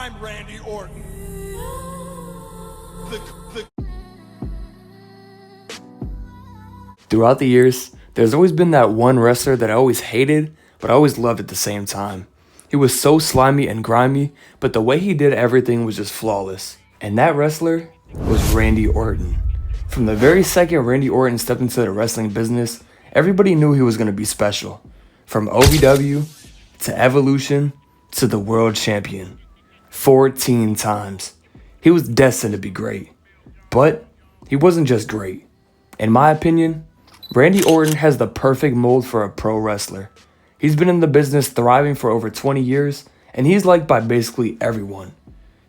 I'm Randy Orton. Throughout the years, there's always been that one wrestler that I always hated, but I always loved at the same time. He was so slimy and grimy, but the way he did everything was just flawless. And that wrestler was Randy Orton. From the very second Randy Orton stepped into the wrestling business, everybody knew he was going to be special. From OVW to Evolution to the world champion. 14 times. He was destined to be great. But he wasn't just great. In my opinion, Randy Orton has the perfect mold for a pro wrestler. He's been in the business thriving for over 20 years, and he's liked by basically everyone.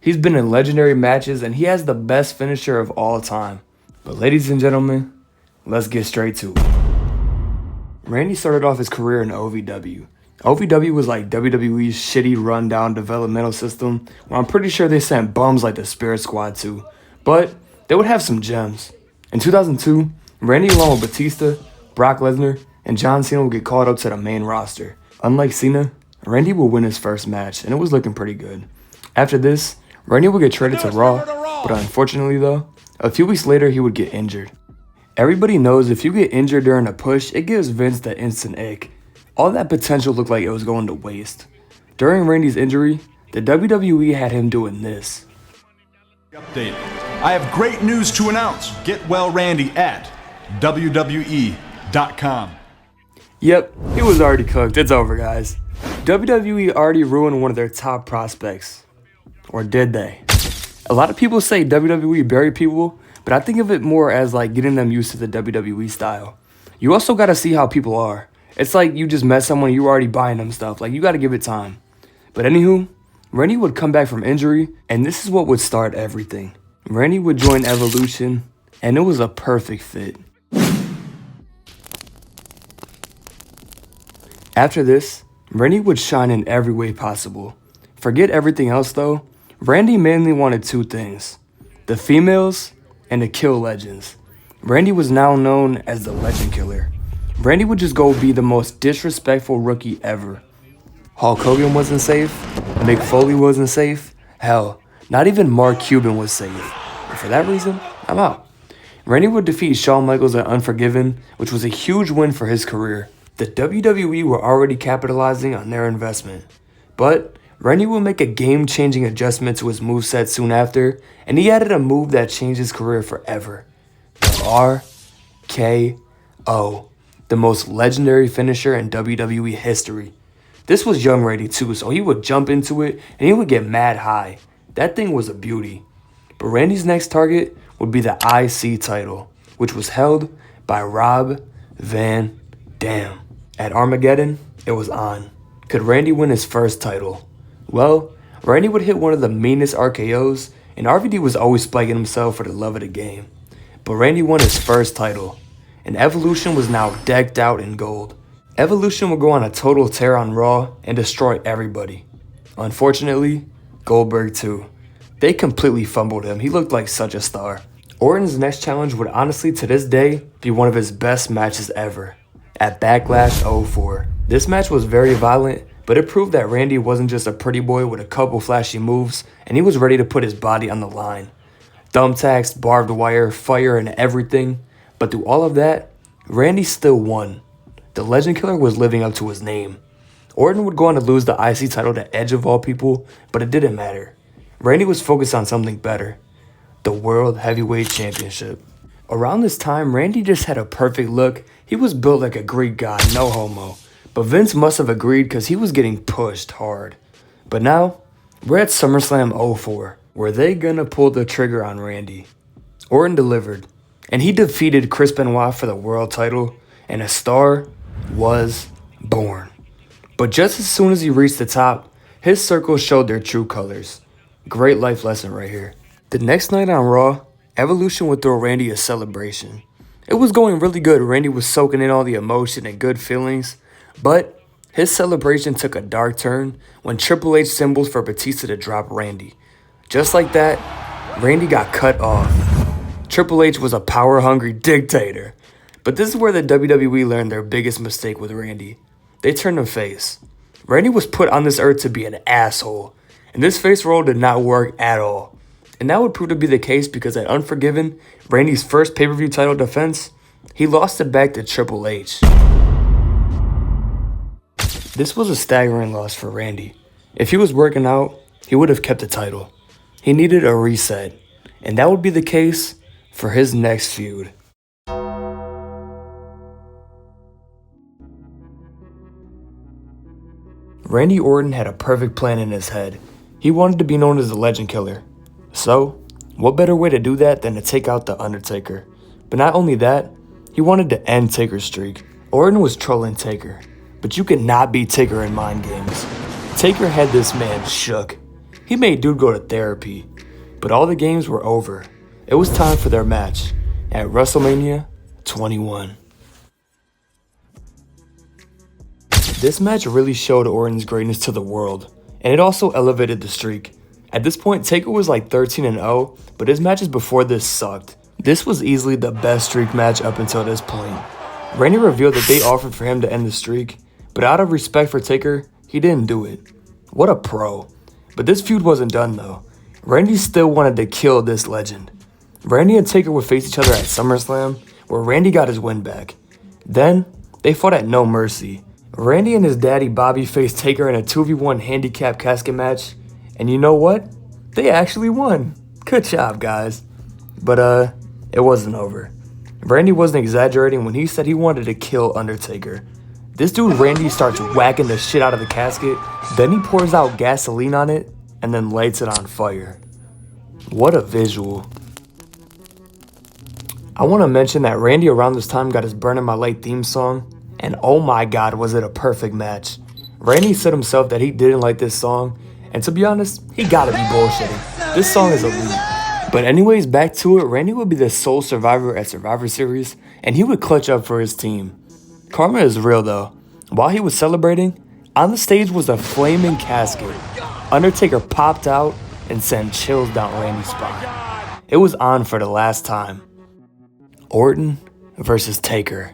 He's been in legendary matches, and he has the best finisher of all time. But ladies and gentlemen, let's get straight to it. Randy started off his career in OVW. OVW was like WWE's shitty rundown developmental system, where I'm pretty sure they sent bums like the Spirit Squad to, but they would have some gems. In 2002, Randy along with Batista, Brock Lesnar, and John Cena would get called up to the main roster. Unlike Cena, Randy would win his first match, and it was looking pretty good. After this, Randy would get traded to Raw, but unfortunately though, a few weeks later he would get injured. Everybody knows if you get injured during a push, it gives Vince that instant ick. All that potential looked like it was going to waste. During Randy's injury, the WWE had him doing this. Update. I have great news to announce. Get well Randy at WWE.com. Yep, he was already cooked. It's over, guys. WWE already ruined one of their top prospects. Or did they? A lot of people say WWE buried people, but I think of it more as like getting them used to the WWE style. You also gotta see how people are. It's like you just met someone, you already buying them stuff. Like, you gotta give it time. But anywho, Randy would come back from injury, and this is what would start everything. Randy would join Evolution, and it was a perfect fit. After this, Randy would shine in every way possible. Forget everything else though, Randy mainly wanted two things: the females and to kill legends. Randy was now known as the Legend Killer. Randy would just go be the most disrespectful rookie ever. Hulk Hogan wasn't safe, Mick Foley wasn't safe, hell, not even Mark Cuban was safe. And for that reason, I'm out. Randy would defeat Shawn Michaels at Unforgiven, which was a huge win for his career. The WWE were already capitalizing on their investment. But Randy would make a game-changing adjustment to his moveset soon after, and he added a move that changed his career forever. The RKO, the most legendary finisher in WWE history. This was young Randy too, so he would jump into it and he would get mad high. That thing was a beauty. But Randy's next target would be the IC title, which was held by Rob Van Dam. At Armageddon, it was on. Could Randy win his first title? Well, Randy would hit one of the meanest RKOs, and RVD was always spiking himself for the love of the game. But Randy won his first title, and Evolution was now decked out in gold. Evolution would go on a total tear on Raw and destroy everybody. Unfortunately, Goldberg too. They completely fumbled him. He looked like such a star. Orton's next challenge would honestly to this day be one of his best matches ever. At Backlash 04. This match was very violent, but it proved that Randy wasn't just a pretty boy with a couple flashy moves, and he was ready to put his body on the line. Thumbtacks, barbed wire, fire, and everything. But through all of that, Randy still won. The Legend Killer was living up to his name. Orton would go on to lose the IC title to Edge of all people, but it didn't matter. Randy was focused on something better: the World Heavyweight Championship. Around this time, Randy just had a perfect look. He was built like a Greek god, no homo. But Vince must have agreed because he was getting pushed hard. But now, we're at SummerSlam 04. Were they gonna pull the trigger on Randy? Orton delivered, and he defeated Chris Benoit for the world title, and a star was born. But just as soon as he reached the top, his circle showed their true colors. Great life lesson right here. The next night on Raw, Evolution would throw Randy a celebration. It was going really good. Randy was soaking in all the emotion and good feelings, but his celebration took a dark turn when Triple H symbols for Batista to drop Randy. Just like that, Randy got cut off. Triple H was a power-hungry dictator. But this is where the WWE learned their biggest mistake with Randy. They turned him face. Randy was put on this earth to be an asshole, and this face roll did not work at all. And that would prove to be the case because at Unforgiven, Randy's first pay-per-view title defense, he lost it back to Triple H. This was a staggering loss for Randy. If he was working out, he would have kept the title. He needed a reset, and that would be the case for his next feud. Randy Orton had a perfect plan in his head. He wanted to be known as the Legend Killer. So, what better way to do that than to take out the Undertaker? But not only that, he wanted to end Taker's streak. Orton was trolling Taker, but you could not beat Taker in mind games. Taker had this man shook. He made dude go to therapy, but all the games were over. It was time for their match at WrestleMania 21. This match really showed Orton's greatness to the world, and it also elevated the streak. At this point, Taker was like 13-0, but his matches before this sucked. This was easily the best streak match up until this point. Randy revealed that they offered for him to end the streak, but out of respect for Taker, he didn't do it. What a pro. But this feud wasn't done though. Randy still wanted to kill this legend. Randy and Taker would face each other at SummerSlam, where Randy got his win back. Then, they fought at No Mercy. Randy and his daddy Bobby faced Taker in a 2v1 handicap casket match, and you know what? They actually won. Good job, guys. But it wasn't over. Randy wasn't exaggerating when he said he wanted to kill Undertaker. This dude Randy starts whacking the shit out of the casket, then he pours out gasoline on it, and then lights it on fire. What a visual. I want to mention that Randy around this time got his Burning My Light theme song, and oh my god, was it a perfect match. Randy said himself that he didn't like this song, and to be honest, he gotta be bullshitting. This song is elite. But anyways, back to it, Randy would be the sole survivor at Survivor Series, and he would clutch up for his team. Karma is real though. While he was celebrating, on the stage was a flaming casket. Undertaker popped out and sent chills down Randy's spine. It was on for the last time. Orton versus Taker.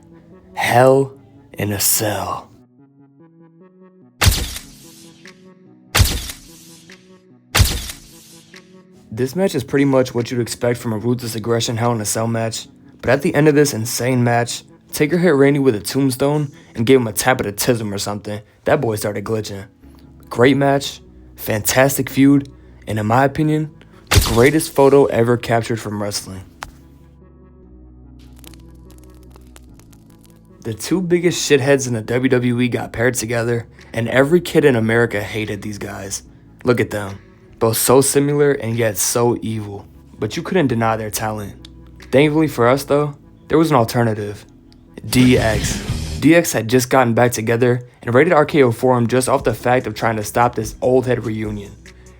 Hell in a Cell. This match is pretty much what you'd expect from a Ruthless Aggression Hell in a Cell match, but at the end of this insane match, Taker hit Randy with a tombstone and gave him a tap of the tism or something. That boy started glitching. Great match, fantastic feud, and in my opinion, the greatest photo ever captured from wrestling. The two biggest shitheads in the WWE got paired together, and every kid in America hated these guys. Look at them. Both so similar and yet so evil. But you couldn't deny their talent. Thankfully for us though, there was an alternative. DX. DX had just gotten back together and Rated-RKO formed just off the fact of trying to stop this old head reunion.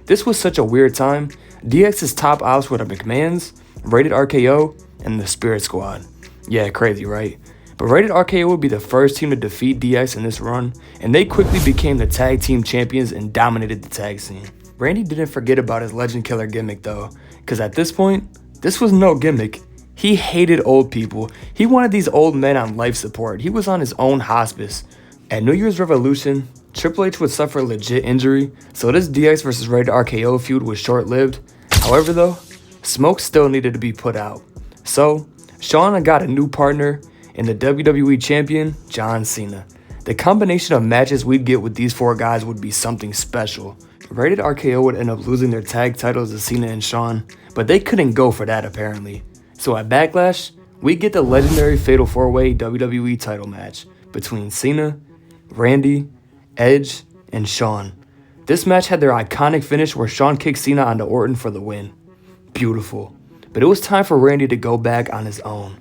This was such a weird time. DX's top ops were the McMahons, Rated-RKO, and the Spirit Squad. Yeah, crazy, right? But Rated-RKO would be the first team to defeat DX in this run, and they quickly became the tag team champions and dominated the tag scene. Randy didn't forget about his Legend Killer gimmick though, because at this point, this was no gimmick. He hated old people. He wanted these old men on life support. He was on his own hospice. At New Year's Revolution, Triple H would suffer a legit injury, so this DX vs Rated-RKO feud was short-lived. However though, smoke still needed to be put out. So, Shawn got a new partner in the WWE Champion, John Cena. The combination of matches we'd get with these four guys would be something special. Rated-RKO would end up losing their tag titles to Cena and Shawn, but they couldn't go for that apparently. So at Backlash, we get the legendary Fatal 4-Way WWE title match between Cena, Randy, Edge, and Shawn. This match had their iconic finish where Shawn kicked Cena onto Orton for the win. Beautiful. But it was time for Randy to go back on his own.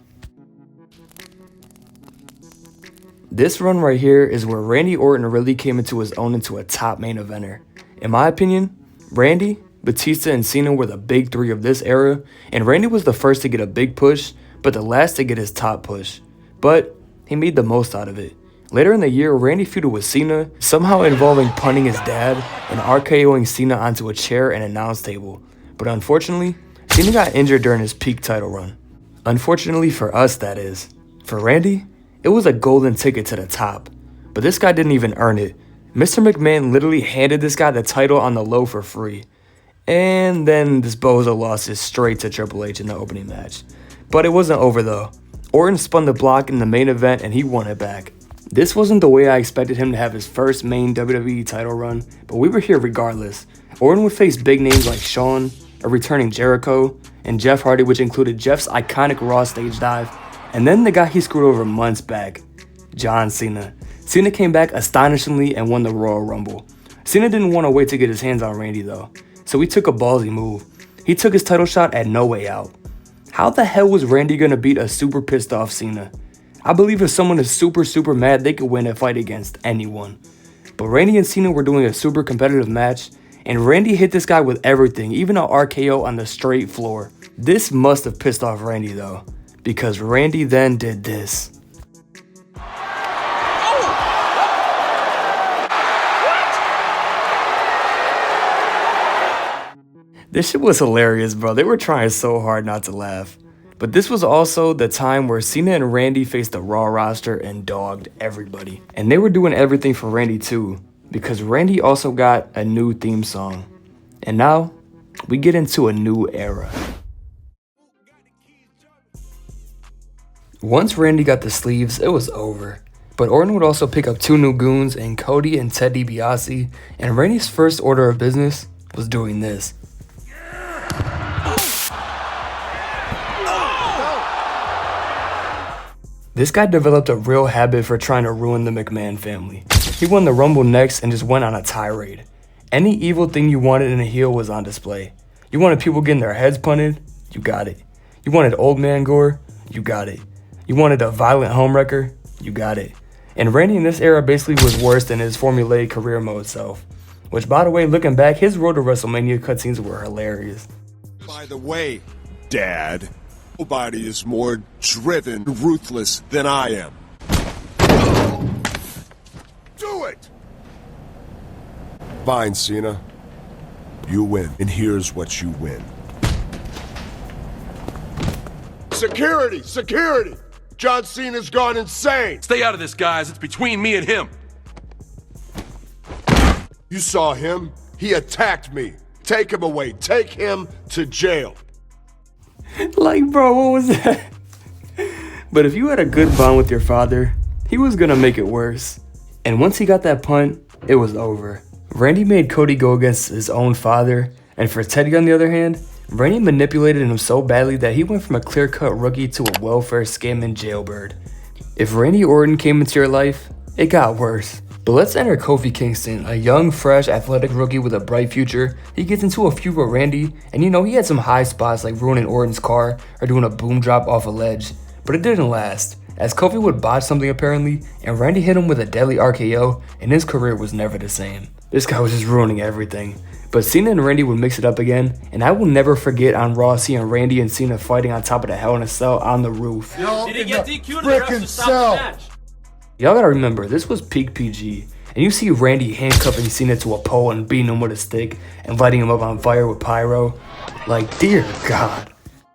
This run right here is where Randy Orton really came into his own into a top main eventer. In my opinion, Randy, Batista, and Cena were the big three of this era, and Randy was the first to get a big push, but the last to get his top push. But he made the most out of it. Later in the year, Randy feuded with Cena, somehow involving punning his dad and RKOing Cena onto a chair and announce table. But unfortunately, Cena got injured during his peak title run. Unfortunately for us, that is. For Randy, it was a golden ticket to the top. But this guy didn't even earn it. Mr. McMahon literally handed this guy the title on the low for free. And then this bozo lost it straight to Triple H in the opening match. But it wasn't over though. Orton spun the block in the main event and he won it back. This wasn't the way I expected him to have his first main WWE title run, but we were here regardless. Orton would face big names like Shawn, a returning Jericho, and Jeff Hardy, which included Jeff's iconic Raw stage dive, and then the guy he screwed over months back, John Cena. Cena came back astonishingly and won the Royal Rumble. Cena didn't want to wait to get his hands on Randy though, so he took a ballsy move. He took his title shot at No Way Out. How the hell was Randy gonna beat a super pissed off Cena? I believe if someone is super mad, they could win a fight against anyone. But Randy and Cena were doing a super competitive match, and Randy hit this guy with everything, even an RKO on the straight floor. This must have pissed off Randy though, because Randy then did this. This shit was hilarious, bro. They were trying so hard not to laugh. But this was also the time where Cena and Randy faced the Raw roster and dogged everybody. And they were doing everything for Randy too, because Randy also got a new theme song. And now, we get into a new era. Once Randy got the sleeves, it was over. But Orton would also pick up 2 new goons in Cody and Ted DiBiase, and Randy's first order of business was doing this. This guy developed a real habit for trying to ruin the McMahon family. He won the Rumble next and just went on a tirade. Any evil thing you wanted in a heel was on display. You wanted people getting their heads punted? You got it. You wanted old man gore? You got it. You wanted a violent homewrecker? You got it. And Randy in this era basically was worse than his formulaic career mode self. Which, by the way, looking back, his Road to WrestleMania cutscenes were hilarious. By the way, Dad, nobody is more driven, ruthless than I am. Do it! Fine, Cena. You win, and here's what you win. Security! Security! John Cena's gone insane! Stay out of this, guys. It's between me and him. You saw him? He attacked me. Take him away. Take him to jail. Like, bro, what was that? But if you had a good bond with your father, he was gonna make it worse. And once he got that punt, it was over. Randy made Cody go against his own father, and for Teddy on the other hand, Randy manipulated him so badly that he went from a clear-cut rookie to a welfare scamming jailbird. If Randy Orton came into your life, it got worse. But let's enter Kofi Kingston, a young, fresh, athletic rookie with a bright future. He gets into a feud with Randy, and you know, he had some high spots like ruining Orton's car or doing a boom drop off a ledge. But it didn't last, as Kofi would botch something apparently, and Randy hit him with a deadly RKO, and his career was never the same. This guy was just ruining everything. But Cena and Randy would mix it up again, and I will never forget on Raw seeing Randy and Cena fighting on top of the Hell in a Cell on the roof. Did he get DQ'd or the refs to stop the match? Y'all gotta remember, this was peak PG, and you see Randy handcuffing Cena to a pole and beating him with a stick and lighting him up on fire with pyro. Like, dear God.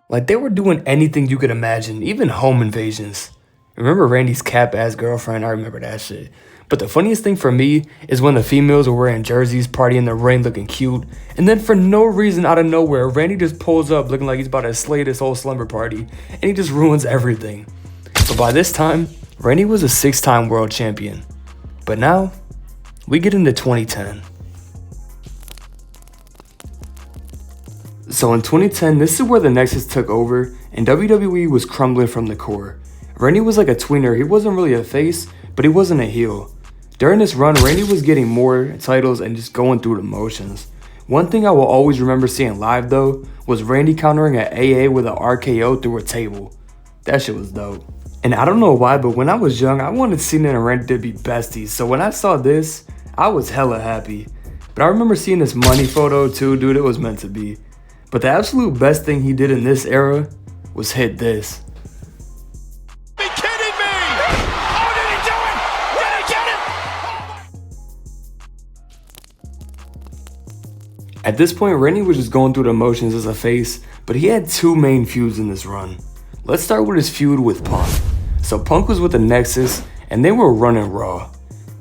Like, they were doing anything you could imagine, even home invasions. Remember Randy's cap-ass girlfriend? I remember that shit. But the funniest thing for me is when the females were wearing jerseys, partying in the ring, looking cute, and then for no reason out of nowhere, Randy just pulls up looking like he's about to slay this whole slumber party, and he just ruins everything. But by this time, Randy was a 6-time world champion. But now, we get into 2010. So in 2010, this is where the Nexus took over, and WWE was crumbling from the core. Randy was like a tweener. He wasn't really a face, but he wasn't a heel. During this run, Randy was getting more titles and just going through the motions. One thing I will always remember seeing live though, was Randy countering an AA with an RKO through a table. That shit was dope. And I don't know why, but when I was young, I wanted Cena and Randy to be besties. So when I saw this, I was hella happy. But I remember seeing this money photo too, dude, it was meant to be. But the absolute best thing he did in this era was hit this. Are you kidding me? Oh, did he do it? Did he get it? At this point, Randy was just going through the motions as a face, but he had 2 main feuds in this run. Let's start with his feud with Punk. So Punk was with the Nexus, and they were running Raw.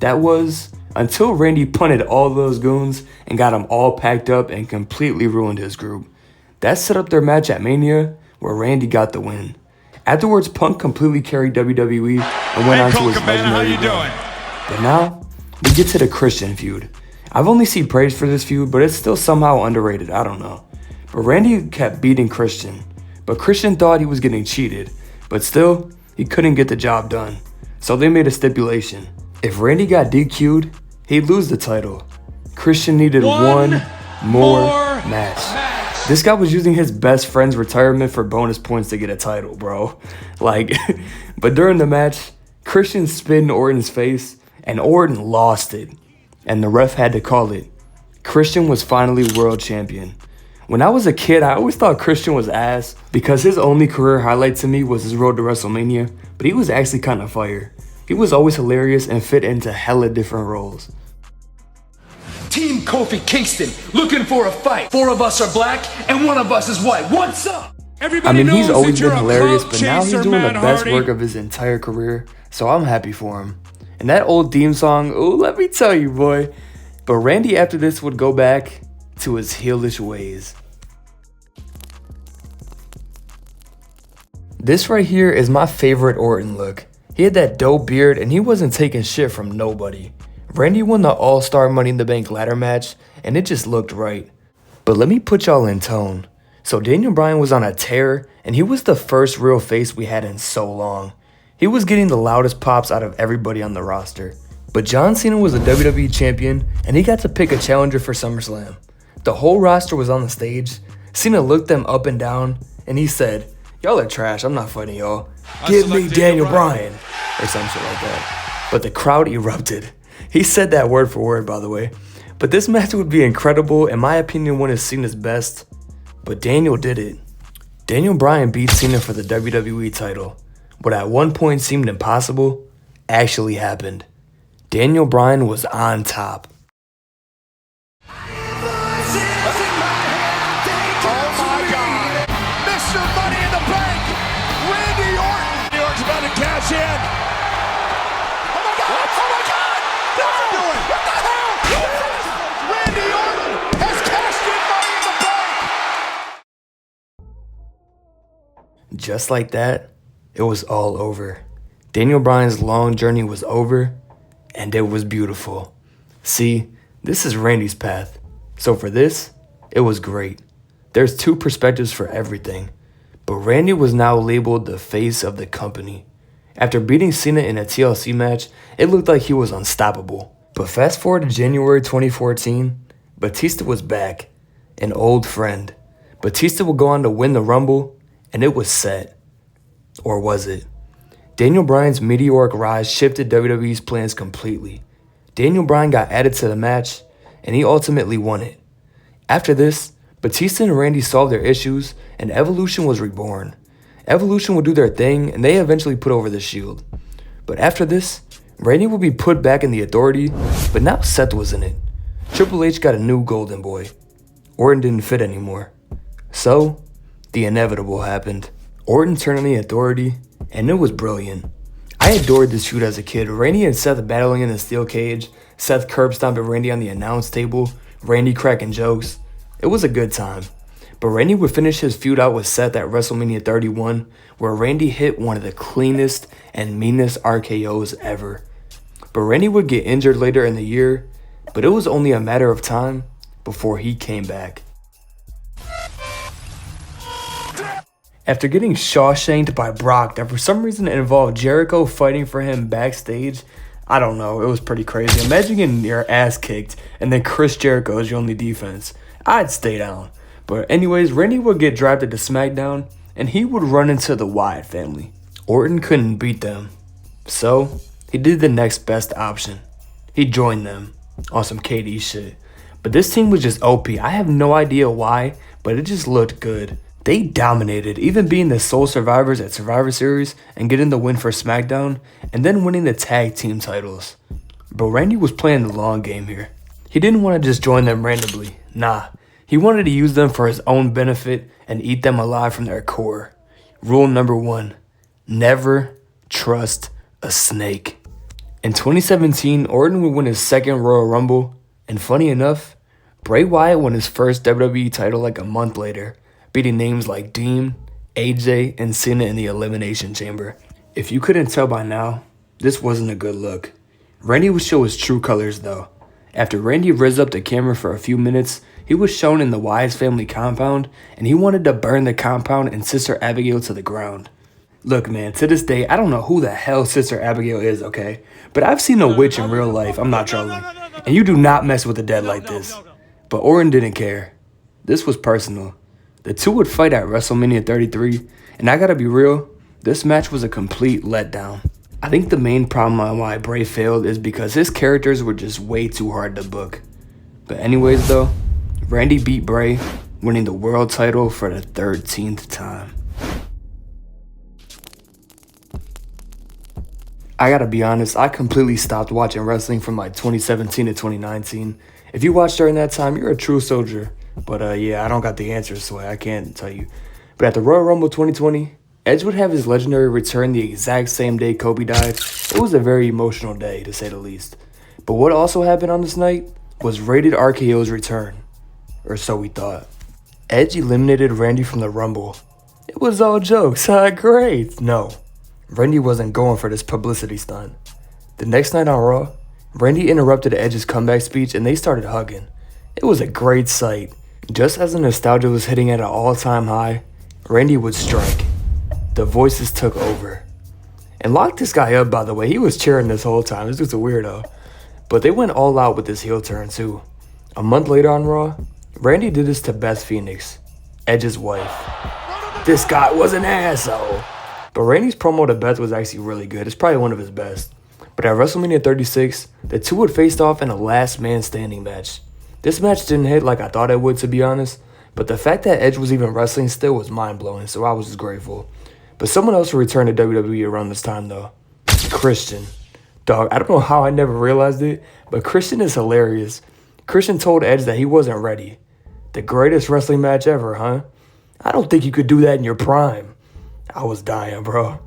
That was until Randy punted all those goons and got them all packed up and completely ruined his group. That set up their match at Mania, where Randy got the win. Afterwards, Punk completely carried WWE and went on to his legendary run. But now, we get to the Christian feud. I've only seen praise for this feud, but it's still somehow underrated, I don't know. But Randy kept beating Christian, but Christian thought he was getting cheated, but still, he couldn't get the job done. So they made a stipulation. If Randy got DQ'd, he'd lose the title. Christian needed one more match. This guy was using his best friend's retirement for bonus points to get a title, bro. But during the match, Christian spit in Orton's face, and Orton lost it. And the ref had to call it. Christian was finally world champion. When I was a kid, I always thought Christian was ass because his only career highlight to me was his road to WrestleMania, but he was actually kind of fire. He was always hilarious and fit into hella different roles. Team Kofi Kingston looking for a fight. 4 of us are black and 1 of us is white. What's up? He's always been hilarious, but now he's doing the best work of his entire career, so I'm happy for him. And that old theme song, ooh, let me tell you, boy. But Randy after this would go back to his heelish ways. This right here is my favorite Orton look. He had that dope beard and he wasn't taking shit from nobody. Randy won the All-Star Money in the Bank ladder match and it just looked right. But let me put y'all in tone. So Daniel Bryan was on a tear and he was the first real face we had in so long. He was getting the loudest pops out of everybody on the roster. But John Cena was a WWE champion and he got to pick a challenger for SummerSlam. The whole roster was on the stage. Cena looked them up and down and he said, "Y'all are trash, I'm not fighting y'all. Give me Daniel Bryan," or some shit like that. But the crowd erupted. He said that word for word, by the way. But this match would be incredible, in my opinion, one of Cena's best. But Daniel did it. Daniel Bryan beat Cena for the WWE title. What at one point seemed impossible actually happened. Daniel Bryan was on top. Just like that, it was all over. Daniel Bryan's long journey was over, and it was beautiful. See, this is Randy's path. So for this, it was great. There's 2 perspectives for everything. But Randy was now labeled the face of the company. After beating Cena in a TLC match, it looked like he was unstoppable. But fast forward to January 2014, Batista was back, an old friend. Batista would go on to win the Rumble, and it was set. Or was it? Daniel Bryan's meteoric rise shifted WWE's plans completely. Daniel Bryan got added to the match, and he ultimately won it. After this, Batista and Randy solved their issues, and Evolution was reborn. Evolution would do their thing, and they eventually put over the Shield. But after this, Randy would be put back in the Authority, but now Seth was in it. Triple H got a new golden boy. Orton didn't fit anymore. So, the inevitable happened. Orton turned on the Authority, and it was brilliant. I adored this feud as a kid. Randy and Seth battling in the steel cage, Seth curb stomping Randy on the announce table, Randy cracking jokes. It was a good time. But Randy would finish his feud out with Seth at WrestleMania 31, where Randy hit one of the cleanest and meanest RKOs ever. But Randy would get injured later in the year, but it was only a matter of time before he came back. After getting Shawshanked by Brock that for some reason involved Jericho fighting for him backstage, I don't know, it was pretty crazy. Imagine getting your ass kicked and then Chris Jericho is your only defense. I'd stay down. But anyways, Randy would get drafted to SmackDown and he would run into the Wyatt family. Orton couldn't beat them. So, he did the next best option. He joined them on some KD shit. But this team was just OP. I have no idea why, but it just looked good. They dominated, even being the sole survivors at Survivor Series and getting the win for SmackDown, and then winning the tag team titles. But Randy was playing the long game here. He didn't want to just join them randomly. Nah, he wanted to use them for his own benefit and eat them alive from their core. Rule number 1, never trust a snake. In 2017, Orton would win his second Royal Rumble, and funny enough, Bray Wyatt won his first WWE title like a month later, beating names like Dean, AJ, and Cena in the Elimination Chamber. If you couldn't tell by now, this wasn't a good look. Randy would show his true colors though. After Randy rizzed up the camera for a few minutes, he was shown in the Wyatt family compound, and he wanted to burn the compound and Sister Abigail to the ground. Look man, to this day, I don't know who the hell Sister Abigail is, okay? But I've seen a witch in real life, I'm not trolling. And you do not mess with the dead like this. But Orton didn't care. This was personal. The two would fight at WrestleMania 33, and I gotta be real, this match was a complete letdown. I think the main problem on why Bray failed is because his characters were just way too hard to book. But anyways though, Randy beat Bray, winning the world title for the 13th time. I gotta be honest, I completely stopped watching wrestling from like 2017 to 2019. If you watched during that time, you're a true soldier. But yeah, I don't got the answers, so I can't tell you. But at the Royal Rumble 2020, Edge would have his legendary return the exact same day Kobe died. It was a very emotional day, to say the least. But what also happened on this night was Rated-RKO's return. Or so we thought. Edge eliminated Randy from the Rumble. It was all jokes, great. No, Randy wasn't going for this publicity stunt. The next night on Raw, Randy interrupted Edge's comeback speech and they started hugging. It was a great sight. Just as the nostalgia was hitting at an all-time high, Randy would strike. The voices took over. And locked this guy up, by the way. He was cheering this whole time. This was a weirdo. But they went all out with this heel turn too. A month later on Raw, Randy did this to Beth Phoenix, Edge's wife. This guy was an asshole. But Randy's promo to Beth was actually really good. It's probably one of his best. But at WrestleMania 36, the two would face off in a last man standing match. This match didn't hit like I thought it would, to be honest. But the fact that Edge was even wrestling still was mind-blowing, so I was just grateful. But someone else would return to WWE around this time though. Christian. Dog, I don't know how I never realized it, but Christian is hilarious. Christian told Edge that he wasn't ready. The greatest wrestling match ever, huh? I don't think you could do that in your prime. I was dying, bro.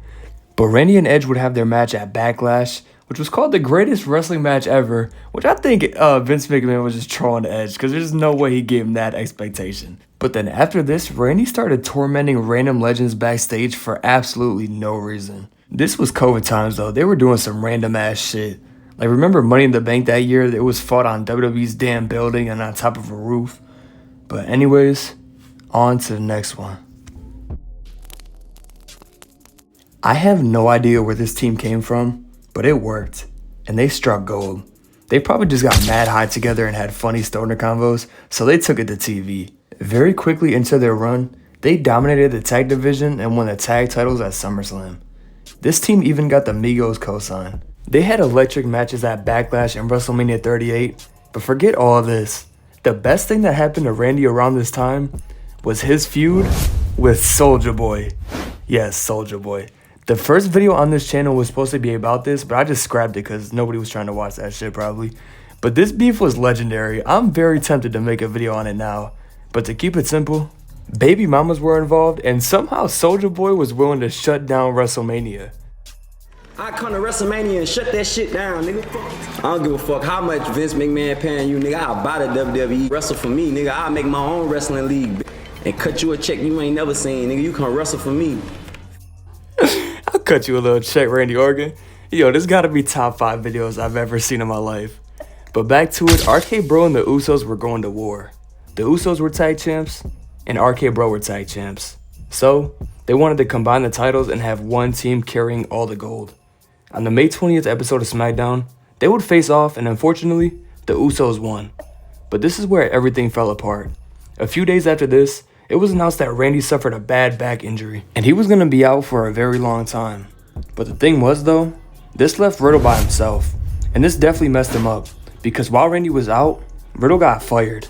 But Randy and Edge would have their match at Backlash, which was called the greatest wrestling match ever, which I think Vince McMahon was just trolling Edge because there's no way he gave him that expectation. But then after this, Randy started tormenting random legends backstage for absolutely no reason. This was COVID times though. They were doing some random ass shit. Like remember Money in the Bank that year? It was fought on WWE's damn building and on top of a roof. But anyways, on to the next one. I have no idea where this team came from, but it worked, and they struck gold. They probably just got mad high together and had funny stoner convos, so they took it to TV. Very quickly into their run, they dominated the tag division and won the tag titles at SummerSlam. This team even got the Migos cosign. They had electric matches at Backlash and WrestleMania 38, but forget all of this. The best thing that happened to Randy around this time was his feud with Soulja Boy. Yes, Soulja Boy. The first video on this channel was supposed to be about this, but I just scrapped it because nobody was trying to watch that shit probably. But this beef was legendary. I'm very tempted to make a video on it now. But to keep it simple, baby mamas were involved and somehow Soulja Boy was willing to shut down WrestleMania. I come to WrestleMania and shut that shit down, nigga. I don't give a fuck how much Vince McMahon paying you, nigga. I'll buy the WWE. Wrestle for me, nigga. I'll make my own wrestling league and cut you a check you ain't never seen, nigga. You come wrestle for me. I'll cut you a little check, Randy Orton. Yo, this gotta be top 5 videos I've ever seen in my life. But back to it, RK Bro and the Usos were going to war. The Usos were tag champs, and RK Bro were tag champs. So, they wanted to combine the titles and have one team carrying all the gold. On the May 20th episode of SmackDown, they would face off, and unfortunately, the Usos won. But this is where everything fell apart. A few days after this, it was announced that Randy suffered a bad back injury, and he was going to be out for a very long time. But the thing was though, this left Riddle by himself, and this definitely messed him up, because while Randy was out, Riddle got fired.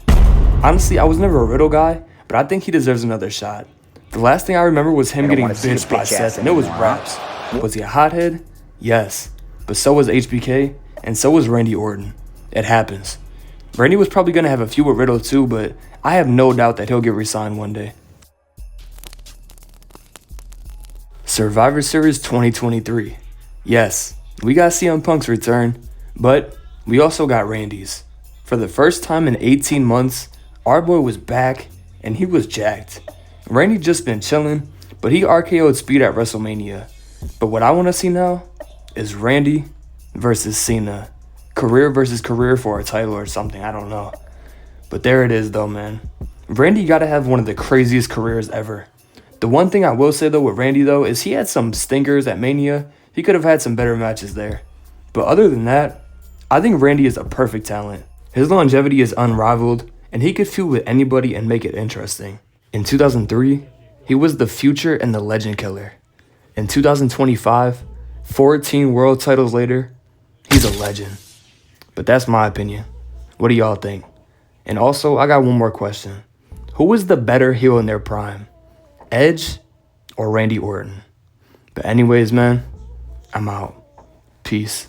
Honestly, I was never a Riddle guy, but I think he deserves another shot. The last thing I remember was him getting bitched by Seth, and it was raps. Was he a hothead? Yes, but so was HBK, and so was Randy Orton. It happens. Randy was probably going to have a feud with Riddle too, but I have no doubt that he'll get re-signed one day. Survivor Series 2023. Yes, We got CM Punk's return, but we also got Randy's. For the first time in 18 months, our boy was back, and he was jacked. Randy just been chilling, but he RKO'd Speed at WrestleMania. But what I want to see now is Randy versus Cena. Career versus career for a title or something, I don't know. But there it is though, man. Randy gotta have one of the craziest careers ever. The one thing I will say though with Randy though is he had some stinkers at Mania. He could have had some better matches there. But other than that, I think Randy is a perfect talent. His longevity is unrivaled, and he could feud with anybody and make it interesting. In 2003, he was the future and the legend killer. In 2025, 14 world titles later, he's a legend. But that's my opinion. What do y'all think? And also, I got one more question. Who was the better heel in their prime? Edge or Randy Orton? But anyways, man, I'm out. Peace.